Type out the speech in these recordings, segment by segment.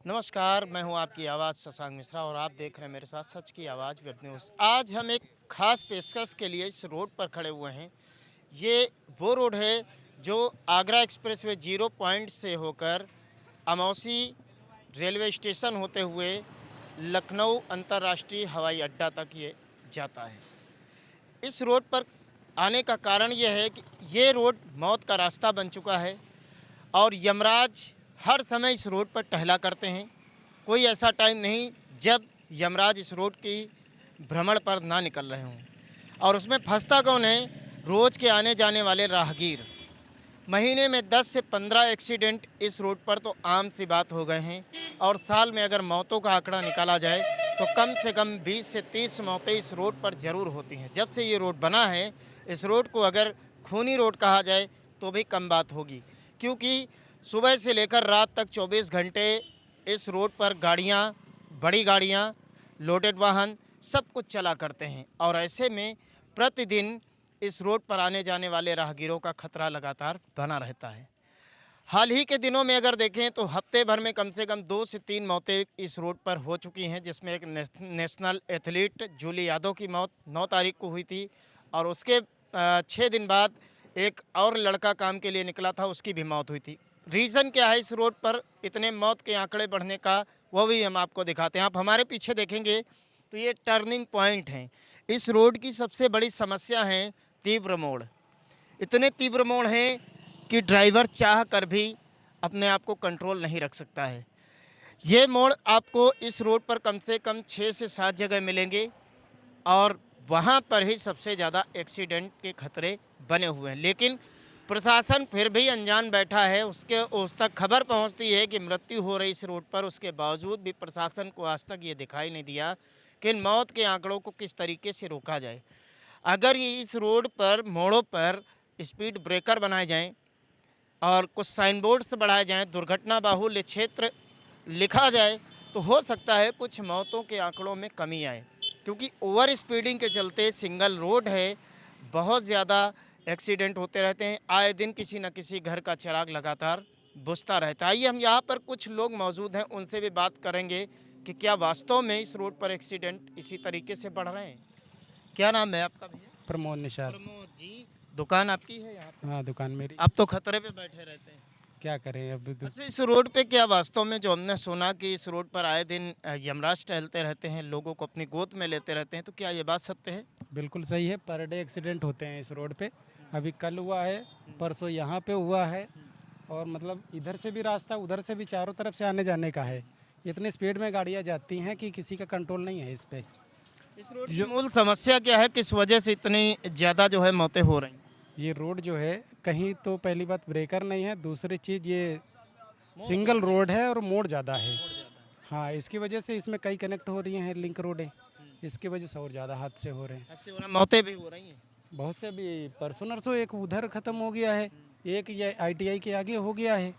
नमस्कार, मैं हूं आपकी आवाज़ शशांक मिश्रा और आप देख रहे हैं मेरे साथ सच की आवाज़ वेब न्यूज़। आज हम एक खास पेशकश के लिए इस रोड पर खड़े हुए हैं। ये वो रोड है जो आगरा एक्सप्रेसवे जीरो पॉइंट से होकर अमौसी रेलवे स्टेशन होते हुए लखनऊ अंतर्राष्ट्रीय हवाई अड्डा तक ये जाता है। इस रोड पर आने का कारण यह है कि ये रोड मौत का रास्ता बन चुका है और यमराज हर समय इस रोड पर टहला करते हैं। कोई ऐसा टाइम नहीं जब यमराज इस रोड की भ्रमण पर ना निकल रहे हों। और उसमें फंसता कौन है? रोज़ के आने जाने वाले राहगीर। महीने में 10 से 15 एक्सीडेंट इस रोड पर तो आम सी बात हो गए हैं। और साल में अगर मौतों का आंकड़ा निकाला जाए तो कम से कम 20 से 30 मौतें इस रोड पर ज़रूर होती हैं। जब से ये रोड बना है, इस रोड को अगर खूनी रोड कहा जाए तो भी कम बात होगी, क्योंकि सुबह से लेकर रात तक 24 घंटे इस रोड पर गाड़ियाँ, बड़ी गाड़ियाँ, लोडेड वाहन सब कुछ चला करते हैं। और ऐसे में प्रतिदिन इस रोड पर आने जाने वाले राहगीरों का खतरा लगातार बना रहता है। हाल ही के दिनों में अगर देखें तो हफ्ते भर में कम से कम 2 से 3 मौतें इस रोड पर हो चुकी हैं, जिसमें एक नेशनल एथलीट जूली यादव की मौत 9 तारीख को हुई थी और उसके 6 दिन बाद एक और लड़का काम के लिए निकला था, उसकी भी मौत हुई थी। रीज़न क्या है इस रोड पर इतने मौत के आंकड़े बढ़ने का, वो भी हम आपको दिखाते हैं। आप हमारे पीछे देखेंगे तो ये टर्निंग पॉइंट हैं। इस रोड की सबसे बड़ी समस्या है तीव्र मोड़। इतने तीव्र मोड़ हैं कि ड्राइवर चाह कर भी अपने आप को कंट्रोल नहीं रख सकता है। ये मोड़ आपको इस रोड पर कम से कम 6 से 7 जगह मिलेंगे और वहाँ पर ही सबसे ज़्यादा एक्सीडेंट के खतरे बने हुए हैं। लेकिन प्रशासन फिर भी अनजान बैठा है। उस तक खबर पहुंचती है कि मृत्यु हो रही इस रोड पर, उसके बावजूद भी प्रशासन को आज तक ये दिखाई नहीं दिया कि इन मौत के आंकड़ों को किस तरीके से रोका जाए। अगर ये इस रोड पर मोड़ों पर स्पीड ब्रेकर बनाए जाएं और कुछ साइन बोर्ड्स बढ़ाए जाएं, दुर्घटना बाहुल्य क्षेत्र लिखा जाए, तो हो सकता है कुछ मौतों के आंकड़ों में कमी आए। क्योंकि ओवर स्पीडिंग के चलते सिंगल रोड है, बहुत ज़्यादा एक्सीडेंट होते रहते हैं। आए दिन किसी न किसी घर का चिराग लगातार बुझता रहता है। आइए हम यहाँ पर कुछ लोग मौजूद हैं, उनसे भी बात करेंगे कि क्या वास्तव में इस रोड पर एक्सीडेंट इसी तरीके से बढ़ रहे हैं। क्या नाम है आपका भैया? प्रमोद निषाद। प्रमोद जी, दुकान आपकी है यहाँ पे? हाँ, दुकान मेरी। आप तो खतरे पे बैठे रहते हैं। क्या करें अब अच्छा, इस रोड पे क्या वास्तव में, जो हमने सुना कि इस रोड पर आए दिन यमराज टहलते रहते हैं, लोगों को अपनी गोद में लेते रहते हैं, तो क्या ये बात सत्य है? बिल्कुल सही है। पर डे एक्सीडेंट होते हैं इस रोड पे। अभी कल हुआ है, परसों यहाँ पे हुआ है। और मतलब इधर से भी रास्ता, उधर से भी, चारों तरफ से आने जाने का है। इतनी स्पीड में गाड़ियाँ जाती हैं कि किसी का कंट्रोल नहीं है इस पे। इस रोड की मूल समस्या क्या है? किस वजह से इतनी ज़्यादा जो है मौतें हो रही हैं? ये रोड जो है, कहीं तो पहली बात ब्रेकर नहीं है, दूसरी चीज़ ये सिंगल रोड है और मोड़ ज़्यादा है। हाँ, इसकी वजह से इसमें कई कनेक्ट हो रही हैं, लिंक रोड है, इसकी वजह से और ज़्यादा हादसे हो रहे हैं। ऐसे हो रहा, मौतें भी हो रही हैं। बहुत से भी परसों नरसों एक उधर ख़त्म हो गया है, एक ये ITI के आगे हो गया है,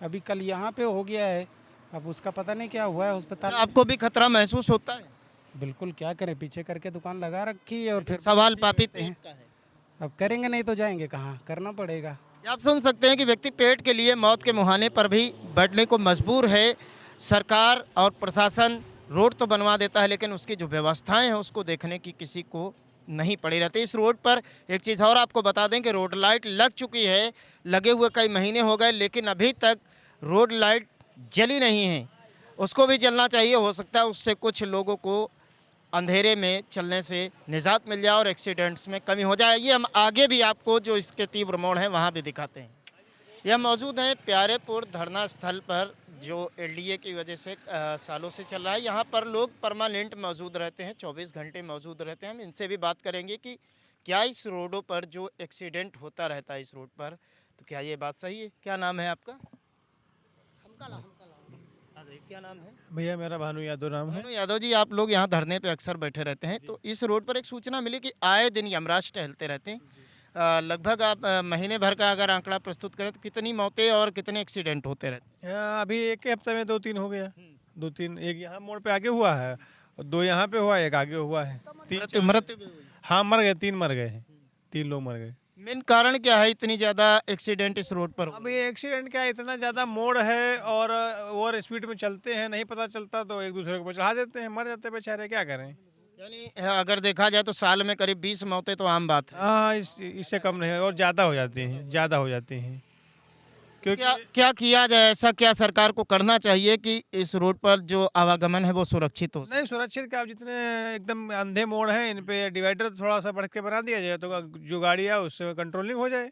अभी कल यहाँ पे हो गया है। अब उसका पता नहीं क्या हुआ है अस्पताल। आपको भी खतरा महसूस होता है? बिल्कुल, क्या करें, पीछे करके दुकान लगा रखी है और फिर सवाल पापी पेट का है। अब करेंगे नहीं तो जाएंगे कहाँ, करना पड़ेगा। आप सुन सकते हैं कि व्यक्ति पेट के लिए मौत के मुहाने पर भी बैठने को मजबूर है। सरकार और प्रशासन रोड तो बनवा देता है, लेकिन उसकी जो व्यवस्थाएं हैं उसको देखने की किसी को नहीं पड़ी रहती। इस रोड पर एक चीज़ और आपको बता दें कि रोड लाइट लग चुकी है, लगे हुए कई महीने हो गए, लेकिन अभी तक रोड लाइट जली नहीं है। उसको भी जलना चाहिए, हो सकता है उससे कुछ लोगों को अंधेरे में चलने से निजात मिल जाए और एक्सीडेंट्स में कमी हो जाए। ये हम आगे भी आपको जो इसके तीव्र मोड़ हैं वहाँ भी दिखाते हैं। यह मौजूद हैं प्यारेपुर धरना स्थल पर, जो LDA की वजह से सालों से चल रहा है। यहाँ पर लोग परमानेंट मौजूद रहते हैं, 24 घंटे मौजूद रहते हैं। हम इनसे भी बात करेंगे कि क्या इस रोडों पर जो एक्सीडेंट होता रहता है इस रोड पर, तो क्या ये बात सही है? क्या नाम है आपका? क्या नाम है भैया? मेरा भानु यादव नाम है। भानु यादव जी, आप लोग यहाँ धरने पे अक्सर बैठे रहते हैं, तो इस रोड पर एक सूचना मिली कि आए दिन यमराज टहलते रहते हैं। लगभग आप महीने भर का अगर आंकड़ा प्रस्तुत करें तो कितनी मौतें और कितने एक्सीडेंट होते रहते अभी एक हफ्ते में 2-3 हो गया। 2-3, एक यहाँ मोड़ पे आगे हुआ है और 2 यहाँ पे हुआ, एक आगे हुआ है। हैं? मृत्यु भी हुई? हाँ, मर गए, 3 मर गए हैं, 3 लोग मर गए। मेन कारण क्या है इतनी ज़्यादा एक्सीडेंट इस रोड पर हो अब ये एक्सीडेंट क्या है, इतना ज़्यादा मोड़ है और ओवर स्पीड में चलते हैं, नहीं पता चलता तो एक दूसरे को चढ़ा देते हैं, मर जाते हैं बेचारे, क्या करें। यानी अगर देखा जाए तो साल में करीब 20 मौतें तो आम बात है। हाँ, इससे कम नहीं और ज़्यादा हो जाती हैं, ज़्यादा हो जाती हैं, क्योंकि क्या क्या किया जाए, ऐसा क्या सरकार को करना चाहिए कि इस रोड पर जो आवागमन है वो सुरक्षित हो सके? नहीं सुरक्षित क्या, अब जितने एकदम अंधे मोड़ हैं इन पे डिवाइडर थोड़ा सा बढ़ के बना दिया जाए तो जो गाड़ी है उससे कंट्रोलिंग हो जाए,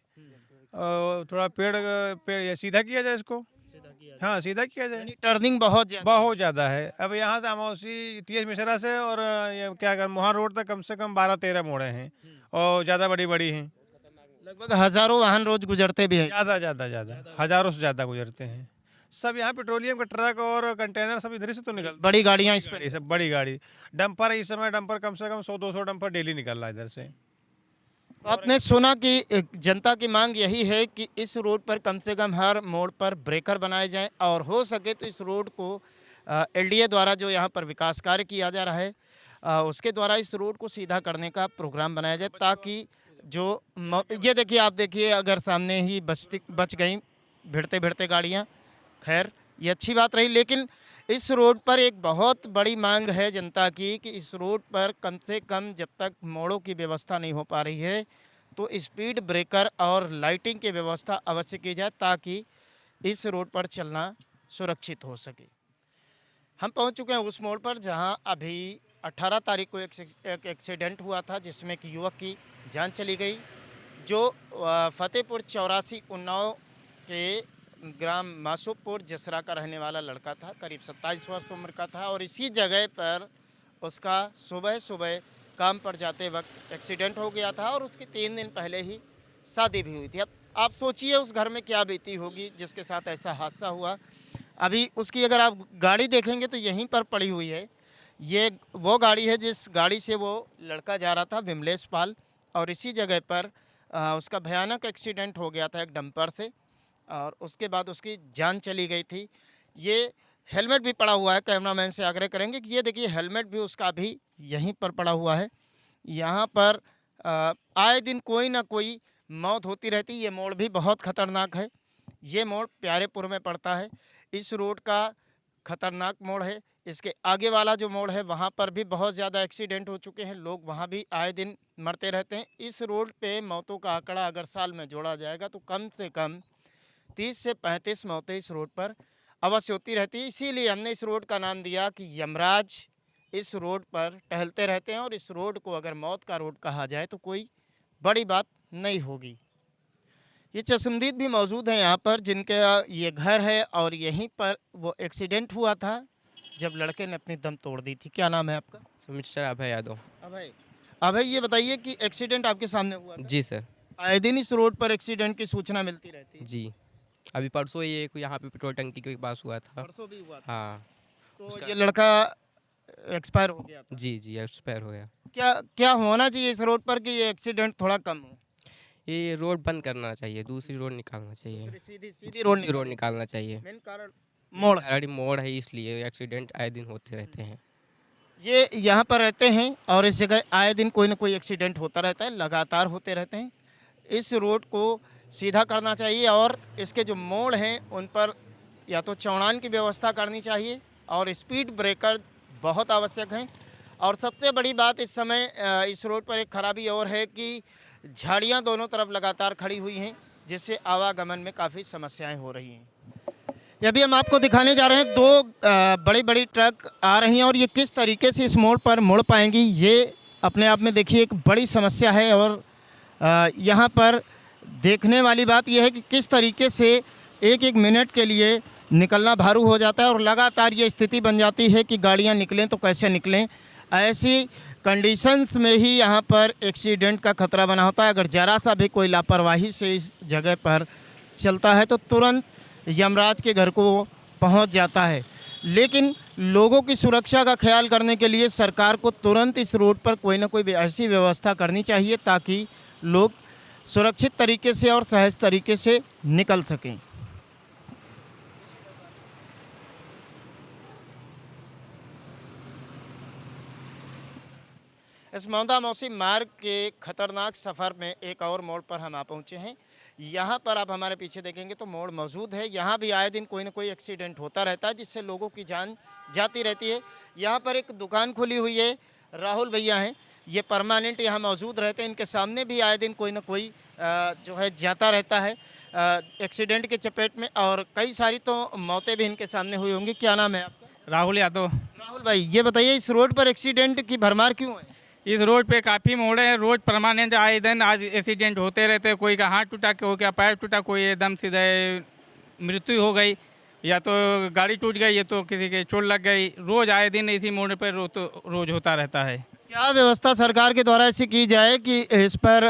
और थोड़ा पेड़ पेड़ ये सीधा किया जाए इसको। हाँ, सीधा किया जाए। यानी टर्निंग बहुत ज़्यादा बहुत ज़्यादा है। अब यहाँ से अमौसी टी एच मिश्रा से और ये क्या कर मोहान रोड तक कम से कम 12-13 मोड़े हैं और ज़्यादा बड़ी बड़ी हैं। लगभग हज़ारों वाहन रोज गुजरते भी हैं। ज़्यादा ज़्यादा ज़्यादा हज़ारों से ज़्यादा गुजरते हैं। सब यहाँ पेट्रोलियम का ट्रक और कंटेनर सब इधर से तो निकलते बड़ी गाड़ियाँ इस हैं। पर। ये सब बड़ी गाड़ी डंपर, इस समय डंपर कम से कम 100-200 डंपर डेली निकल रहा है इधर से। तो आपने सुना कि जनता की मांग यही है कि इस रोड पर कम से कम हर मोड़ पर ब्रेकर बनाए जाएं और हो सके तो इस रोड को एलडीए द्वारा जो यहाँ पर विकास कार्य किया जा रहा है उसके द्वारा इस रोड को सीधा करने का प्रोग्राम बनाया जाए, ताकि जो ये देखिए, आप देखिए अगर सामने ही बच गई भिड़ते भिड़ते गाड़ियाँ। खैर ये अच्छी बात रही, लेकिन इस रोड पर एक बहुत बड़ी मांग है जनता की कि इस रोड पर कम से कम जब तक मोड़ों की व्यवस्था नहीं हो पा रही है तो स्पीड ब्रेकर और लाइटिंग की व्यवस्था अवश्य की जाए, ताकि इस रोड पर चलना सुरक्षित हो सके। हम पहुंच चुके हैं उस मोड़ पर जहां अभी 18 तारीख को एक एक्सीडेंट हुआ था जिसमें कि युवक की जान चली गई, जो फतेहपुर 84 उन्नाव के ग्राम मासूपुर जसरा का रहने वाला लड़का था। करीब 27 वर्ष उम्र का था और इसी जगह पर उसका सुबह सुबह काम पर जाते वक्त एक्सीडेंट हो गया था और उसके 3 दिन पहले ही शादी भी हुई थी। अब आप सोचिए उस घर में क्या बीती होगी जिसके साथ ऐसा हादसा हुआ। अभी उसकी अगर आप गाड़ी देखेंगे तो यहीं पर पड़ी हुई है। ये वो गाड़ी है जिस गाड़ी से वो लड़का जा रहा था, विमलेश पाल, और इसी जगह पर उसका भयानक एक्सीडेंट हो गया था एक डंपर से और उसके बाद उसकी जान चली गई थी। ये हेलमेट भी पड़ा हुआ है, कैमरामैन से आग्रह करेंगे कि ये देखिए हेलमेट भी उसका अभी यहीं पर पड़ा हुआ है। यहाँ पर आए दिन कोई ना कोई मौत होती रहती। ये मोड़ भी बहुत ख़तरनाक है। ये मोड़ प्यारेपुर में पड़ता है। इस रोड का ख़तरनाक मोड़ है। इसके आगे वाला जो मोड़ है वहाँ पर भी बहुत ज़्यादा एक्सीडेंट हो चुके हैं, लोग वहाँ भी आए दिन मरते रहते हैं। इस रोड पे मौतों का आंकड़ा अगर साल में जोड़ा जाएगा तो कम से कम 30 से 35 मौतें इस रोड पर अवश्य होती रहती है। इसीलिए हमने इस रोड का नाम दिया कि यमराज इस रोड पर टहलते रहते हैं और इस रोड को अगर मौत का रोड कहा जाए तो कोई बड़ी बात नहीं होगी। ये चश्मदीद भी मौजूद हैं यहाँ पर, जिनके ये घर है और यहीं पर वो एक्सीडेंट हुआ था जब लड़के ने अपनी दम तोड़ दी थी। क्या नाम है आपका? मिस्टर अभय यादव। अभय। अभय, ये बताइए कि एक्सीडेंट आपके सामने हुआ था? जी सर। आए दिन इस रोड पर एक्सीडेंट की सूचना मिलती रहती है। जी, अभी परसों ही एक यहाँ पे पेट्रोल टंकी के पास हुआ था। परसों भी हुआ था। हाँ। तो ये लड़का एक्सपायर हो गया था। जी जी, एक्सपायर हो गया। क्या क्या होना चाहिए इस रोड पर कि ये एक्सीडेंट थोड़ा कम हो? ये रोड बंद करना चाहिए, दूसरी रोड निकालना चाहिए। सीधी सीधी रोड रोड निकालना चाहिए। मेन कारण मोड़ है। गाड़ी मोड़ है इसलिए एक्सीडेंट आए दिन होते रहते हैं। ये यहाँ पर रहते हैं और इस जगह आए दिन कोई ना कोई एक्सीडेंट होता रहता है, लगातार होते रहते हैं। इस रोड को सीधा करना चाहिए और इसके जो मोड़ हैं उन पर या तो चौड़ान की व्यवस्था करनी चाहिए और स्पीड ब्रेकर बहुत आवश्यक हैं। और सबसे बड़ी बात इस समय इस रोड पर एक खराबी और है कि झाड़ियाँ दोनों तरफ लगातार खड़ी हुई हैं, जिससे आवागमन में काफ़ी समस्याएं हो रही हैं। ये भी हम आपको दिखाने जा रहे हैं, दो बड़ी बड़ी ट्रक आ रही हैं और ये किस तरीके से इस मोड़ पर मुड़ पाएंगी, ये अपने आप में देखिए एक बड़ी समस्या है। और यहाँ पर देखने वाली बात यह है कि किस तरीके से एक एक मिनट के लिए निकलना भारू हो जाता है और लगातार ये स्थिति बन जाती है कि गाड़ियाँ निकलें तो कैसे निकलें। ऐसी कंडीशंस में ही यहाँ पर एक्सीडेंट का खतरा बना होता है। अगर ज़रा सा भी कोई लापरवाही से इस जगह पर चलता है तो तुरंत यमराज के घर को वो पहुँच जाता है। लेकिन लोगों की सुरक्षा का ख्याल करने के लिए सरकार को तुरंत इस रोड पर कोई ना कोई ऐसी व्यवस्था करनी चाहिए ताकि लोग सुरक्षित तरीके से और सहज तरीके से निकल सकें। इस मौदा मौसी मार्ग के खतरनाक सफ़र में एक और मोड़ पर हम आ पहुँचे हैं। यहाँ पर आप हमारे पीछे देखेंगे तो मोड़ मौजूद है। यहाँ भी आए दिन कोई ना कोई एक्सीडेंट होता रहता है जिससे लोगों की जान जाती रहती है। यहाँ पर एक दुकान खुली हुई है, राहुल भैया हैं, ये परमानेंट यहाँ मौजूद रहते हैं। इनके सामने भी आए दिन कोई ना कोई जो है जाता रहता है एक्सीडेंट के चपेट में, और कई सारी तो मौतें भी इनके सामने हुई होंगी। क्या नाम है आपका? राहुल यादव। राहुल भाई, ये बताइए इस रोड पर एक्सीडेंट की भरमार क्यों है? इस रोड पे काफ़ी मोड़ हैं, रोज परमानेंट आए दिन आज एक्सीडेंट होते रहते हैं। कोई का हाथ टूटा, हो गया पैर टूटा, कोई एकदम सीधे मृत्यु हो गई, या तो गाड़ी टूट गई, या तो किसी के चोट लग गई। रोज आए दिन इसी मोड़ पर रोज होता रहता है। क्या व्यवस्था सरकार के द्वारा ऐसी की जाए कि इस पर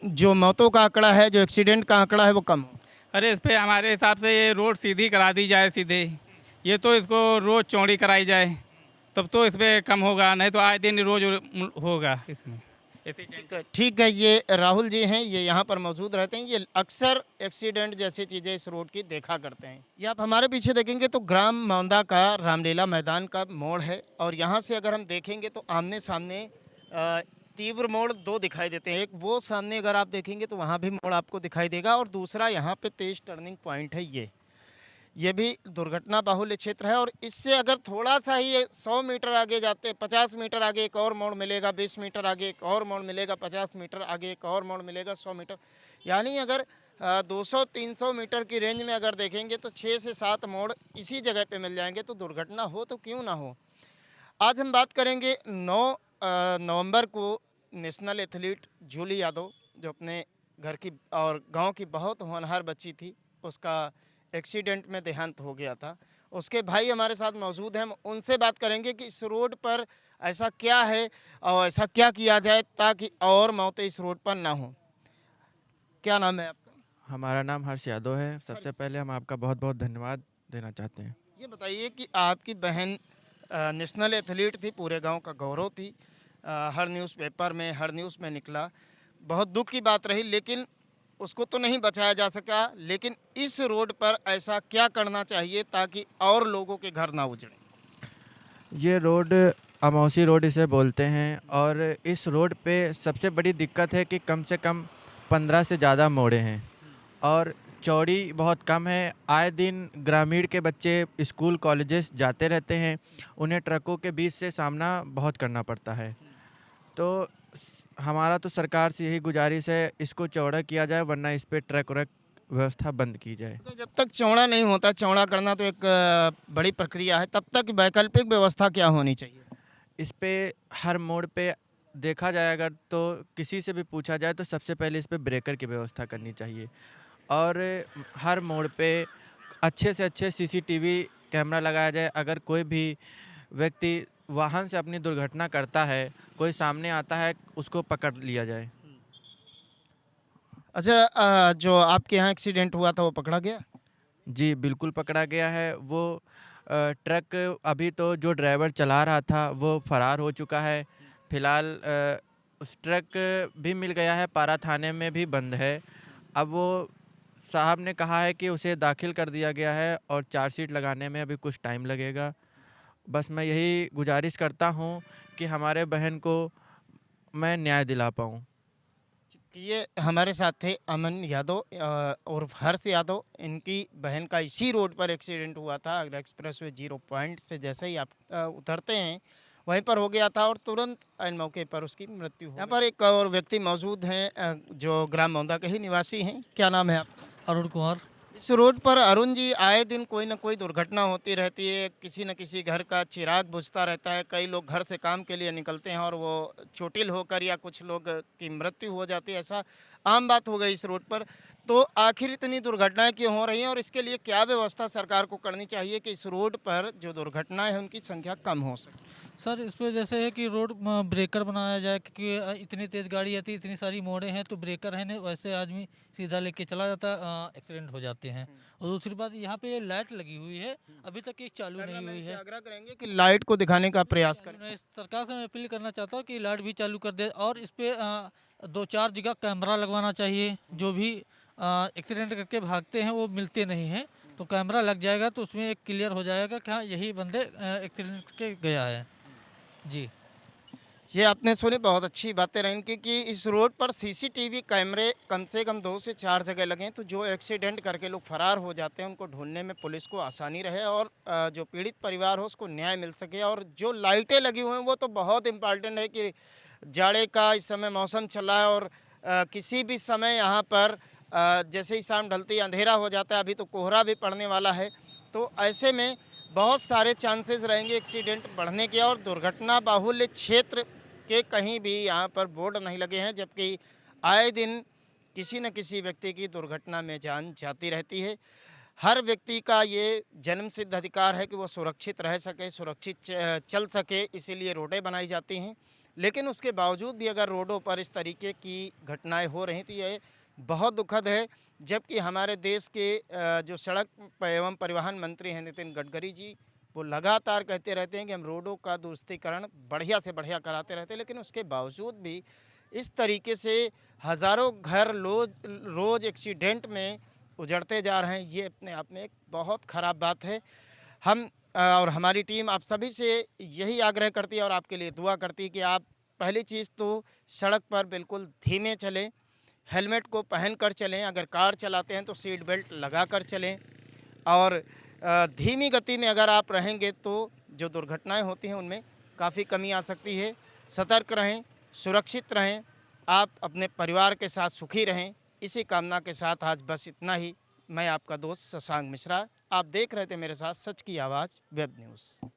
जो मौतों का आंकड़ा है, जो एक्सीडेंट का आंकड़ा है वो कम हो? अरे इस पर हमारे हिसाब से ये रोड सीधी करा दी जाए सीधे, ये तो इसको रोज चौड़ी कराई जाए तब तो इस पर कम होगा, नहीं तो आए दिन रोज होगा इसमें। ठीक है, ये राहुल जी हैं, ये यहाँ पर मौजूद रहते हैं। ये अक्सर एक्सीडेंट जैसी चीज़ें इस रोड की देखा करते हैं। ये आप हमारे पीछे देखेंगे तो ग्राम मौदा का रामलीला मैदान का मोड़ है, और यहाँ से अगर हम देखेंगे तो आमने सामने तीव्र मोड़ दो दिखाई देते हैं। एक वो सामने अगर आप देखेंगे तो वहाँ भी मोड़ आपको दिखाई देगा, और दूसरा यहाँ पे तेज टर्निंग पॉइंट है। ये भी दुर्घटना बाहुल्य क्षेत्र है, और इससे अगर थोड़ा सा ही 100 मीटर आगे जाते हैं, 50 मीटर आगे एक और मोड़ मिलेगा, 20 मीटर आगे एक और मोड़ मिलेगा, 50 मीटर आगे एक और मोड़ मिलेगा, 100 मीटर, यानी अगर 200-300 मीटर की रेंज में अगर देखेंगे तो 6 से 7 मोड़ इसी जगह पे मिल जाएंगे। तो दुर्घटना हो तो क्यों ना हो। आज हम बात करेंगे 9 नवंबर को नेशनल एथलीट जूली यादव, जो अपने घर की और गांव की बहुत होनहार बच्ची थी, उसका एक्सीडेंट में देहांत हो गया था। उसके भाई हमारे साथ मौजूद हैं, हम उनसे बात करेंगे कि इस रोड पर ऐसा क्या है और ऐसा क्या किया जाए ताकि और मौतें इस रोड पर ना हो। क्या नाम है आपका? हमारा नाम हर्ष यादव है। सबसे पहले हम आपका बहुत बहुत धन्यवाद देना चाहते हैं। ये बताइए कि आपकी बहन नेशनल एथलीट थी, पूरे गांव का गौरव थी, हर न्यूज़पेपर में, हर न्यूज़ में निकला, बहुत दुख की बात रही, लेकिन उसको तो नहीं बचाया जा सका। लेकिन इस रोड पर ऐसा क्या करना चाहिए ताकि और लोगों के घर ना उजड़े? ये रोड अमौसी रोड इसे बोलते हैं, और इस रोड पे सबसे बड़ी दिक्कत है कि कम से कम 15 से ज़्यादा मोड़े हैं और चौड़ी बहुत कम है। आए दिन ग्रामीण के बच्चे स्कूल कॉलेजेस जाते रहते हैं, उन्हें ट्रकों के बीच से सामना बहुत करना पड़ता है। तो हमारा तो सरकार से यही गुजारिश है, इसको चौड़ा किया जाए, वरना इस पे ट्रक व्रक व्यवस्था बंद की जाए। तो जब तक चौड़ा नहीं होता, चौड़ा करना तो एक बड़ी प्रक्रिया है, तब तक वैकल्पिक व्यवस्था क्या होनी चाहिए? इस पे हर मोड़ पे देखा जाए, अगर तो किसी से भी पूछा जाए तो सबसे पहले इस पे ब्रेकर की व्यवस्था करनी चाहिए, और हर मोड़ पे अच्छे से अच्छे CCTV कैमरा लगाया जाए। अगर कोई भी व्यक्ति वाहन से अपनी दुर्घटना करता है, कोई सामने आता है, उसको पकड़ लिया जाए। अच्छा, जो आपके यहाँ एक्सीडेंट हुआ था वो पकड़ा गया? जी बिल्कुल पकड़ा गया है। वो ट्रक अभी तो जो ड्राइवर चला रहा था वो फरार हो चुका है। फिलहाल उस ट्रक भी मिल गया है, पारा थाने में भी बंद है। अब वो साहब ने कहा है कि उसे दाखिल कर दिया गया है और चार्जशीट लगाने में अभी कुछ टाइम लगेगा। बस मैं यही गुजारिश करता हूँ कि हमारे बहन को मैं न्याय दिला पाऊँ। ये हमारे साथ थे अमन यादव और हर्ष यादव। इनकी बहन का इसी रोड पर एक्सीडेंट हुआ था, आगरा एक्सप्रेस वे 0 पॉइंट से जैसे ही आप उतरते हैं वहीं पर हो गया था, और तुरंत इन मौके पर उसकी मृत्यु हो गई। यहाँ पर एक और व्यक्ति मौजूद हैं जो ग्राम मौदा के ही निवासी हैं। क्या नाम है आपका? अरुण कुमार। इस रोड पर अरुण जी, आए दिन कोई ना कोई दुर्घटना होती रहती है, किसी न किसी घर का चिराग बुझता रहता है। कई लोग घर से काम के लिए निकलते हैं और वो चोटिल होकर या कुछ लोग की मृत्यु हो जाती है, ऐसा आम बात हो गई इस रोड पर। तो आखिर इतनी दुर्घटनाएं क्यों हो रही हैं और इसके लिए क्या व्यवस्था सरकार को करनी चाहिए कि इस रोड पर जो दुर्घटनाएं हैं उनकी संख्या कम हो सके? सर, इस पर जैसे है कि रोड ब्रेकर बनाया जाए, क्योंकि इतनी तेज़ गाड़ी आती है, इतनी सारी मोड़ें हैं, तो ब्रेकर है नहीं, वैसे आदमी सीधा लेके चला जाता है, एक्सीडेंट हो जाते हैं। और दूसरी बात, यहाँ पे ये लाइट लगी हुई है, अभी तक ये चालू नहीं हुई है। आग्रह करेंगे कि लाइट को दिखाने का प्रयास करें। मैं सरकार से मैं अपील करना चाहता हूँ कि लाइट भी चालू कर दे, और इस पे 2-4 जगह कैमरा लगवाना चाहिए। जो भी एक्सीडेंट करके भागते हैं वो मिलते नहीं हैं, तो कैमरा लग जाएगा तो उसमें एक क्लियर हो जाएगा कि हाँ, यही बंदे एक्सीडेंट करके गया है। जी। ये आपने सुनी, बहुत अच्छी बातें रहीं क्योंकि इस रोड पर सीसीटीवी कैमरे कम से कम 2 से 4 जगह लगे हैं, तो जो एक्सीडेंट करके लोग फरार हो जाते हैं उनको ढूंढने में पुलिस को आसानी रहे और जो पीड़ित परिवार हो उसको न्याय मिल सके। और जो लाइटें लगी हुई हैं वो तो बहुत इम्पॉर्टेंट है कि जाड़े का इस समय मौसम चल रहा है और किसी भी समय यहाँ पर जैसे ही शाम ढलती अंधेरा हो जाता है, अभी तो कोहरा भी पड़ने वाला है, तो ऐसे में बहुत सारे चांसेस रहेंगे एक्सीडेंट बढ़ने के। और दुर्घटना बाहुल्य क्षेत्र के कहीं भी यहाँ पर बोर्ड नहीं लगे हैं, जबकि आए दिन किसी न किसी व्यक्ति की दुर्घटना में जान जाती रहती है। हर व्यक्ति का ये जन्मसिद्ध अधिकार है कि वो सुरक्षित रह सके, सुरक्षित चल सके, इसीलिए रोडें बनाई जाती हैं। लेकिन उसके बावजूद भी अगर रोडों पर इस तरीके की घटनाएं हो रही तो ये बहुत दुखद है। जबकि हमारे देश के जो सड़क एवं परिवहन मंत्री हैं नितिन गडकरी जी, वो लगातार कहते रहते हैं कि हम रोडों का दुरुस्तीकरण बढ़िया से बढ़िया कराते रहते हैं, लेकिन उसके बावजूद भी इस तरीके से हज़ारों घर रोज़ एक्सीडेंट में उजड़ते जा रहे हैं। ये अपने आप में एक बहुत ख़राब बात है। हम और हमारी टीम आप सभी से यही आग्रह करती है और आपके लिए दुआ करती है कि आप पहली चीज़ तो सड़क पर बिल्कुल धीमे चलें, हेलमेट को पहन कर चलें, अगर कार चलाते हैं तो सीट बेल्ट लगा कर चलें और धीमी गति में अगर आप रहेंगे तो जो दुर्घटनाएं होती हैं उनमें काफ़ी कमी आ सकती है। सतर्क रहें, सुरक्षित रहें, आप अपने परिवार के साथ सुखी रहें, इसी कामना के साथ आज बस इतना ही। मैं आपका दोस्त शशांक मिश्रा, आप देख रहे थे मेरे साथ सच की आवाज़ वेब न्यूज़।